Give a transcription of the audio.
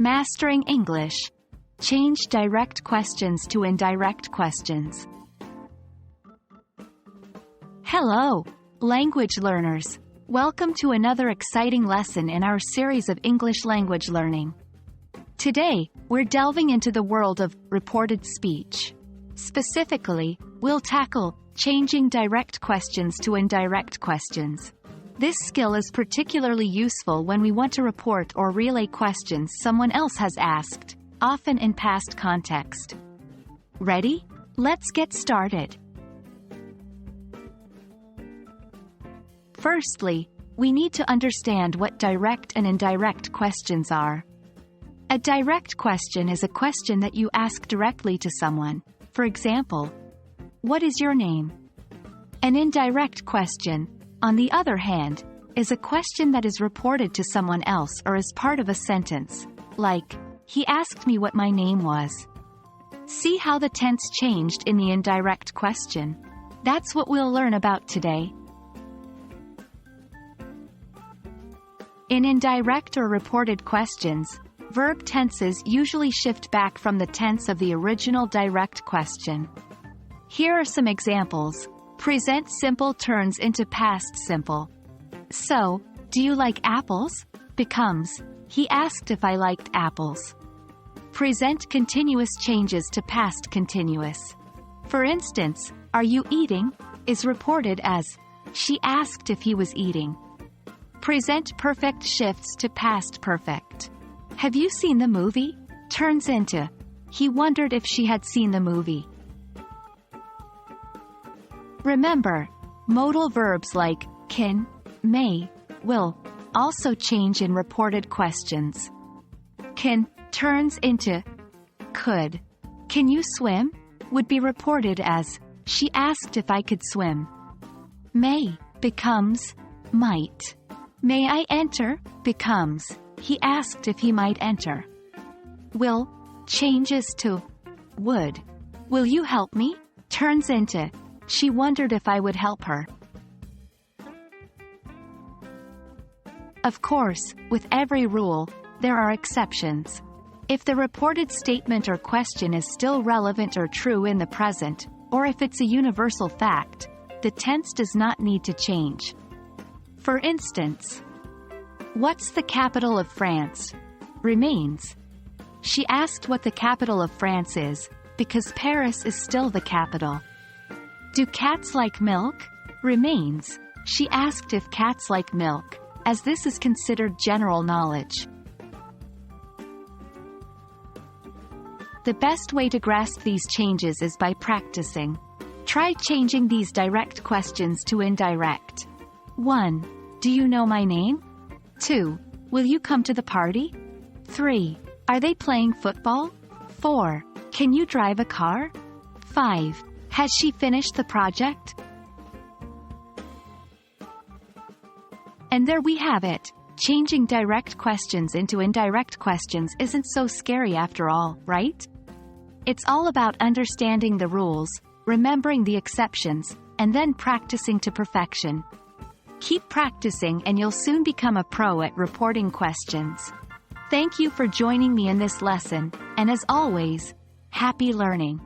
Mastering English. Change direct questions to indirect questions. Hello, language learners. Welcome to another exciting lesson in our series of English language learning. Today, we're delving into the world of reported speech. Specifically, we'll tackle changing direct questions to indirect questions. This skill is particularly useful when we want to report or relay questions someone else has asked, often in past context. Ready? Let's get started. Firstly, we need to understand what direct and indirect questions are. A direct question is a question that you ask directly to someone. For example, what is your name? An indirect question, on the other hand, is a question that is reported to someone else or is part of a sentence, like, he asked me what my name was. See how the tense changed in the indirect question? That's what we'll learn about today. In indirect or reported questions, verb tenses usually shift back from the tense of the original direct question. Here are some examples. Present simple turns into past simple. So, do you like apples? Becomes, he asked if I liked apples. Present continuous changes to past continuous. For instance, are you eating? Is reported as, she asked if he was eating. Present perfect shifts to past perfect. Have you seen the movie? Turns into, he wondered if she had seen the movie. Remember, modal verbs like can, may, will also change in reported questions. Can turns into could. Can you swim? Would be reported as, she asked if I could swim. May becomes might. May I enter? Becomes, he asked if he might enter. Will changes to would. Will you help me? Turns into, she wondered if I would help her. Of course, with every rule, there are exceptions. If the reported statement or question is still relevant or true in the present, or if it's a universal fact, the tense does not need to change. For instance, what's the capital of France? Remains. She asked what the capital of France is, because Paris is still the capital. Do cats like milk? Remains. She asked if cats like milk, as this is considered general knowledge. The best way to grasp these changes is by practicing. Try changing these direct questions to indirect. 1. Do you know my name? 2. Will you come to the party? 3. Are they playing football? 4. Can you drive a car? 5. Has she finished the project? And there we have it. Changing direct questions into indirect questions isn't so scary after all, right? It's all about understanding the rules, remembering the exceptions, and then practicing to perfection. Keep practicing and you'll soon become a pro at reporting questions. Thank you for joining me in this lesson, and as always, happy learning.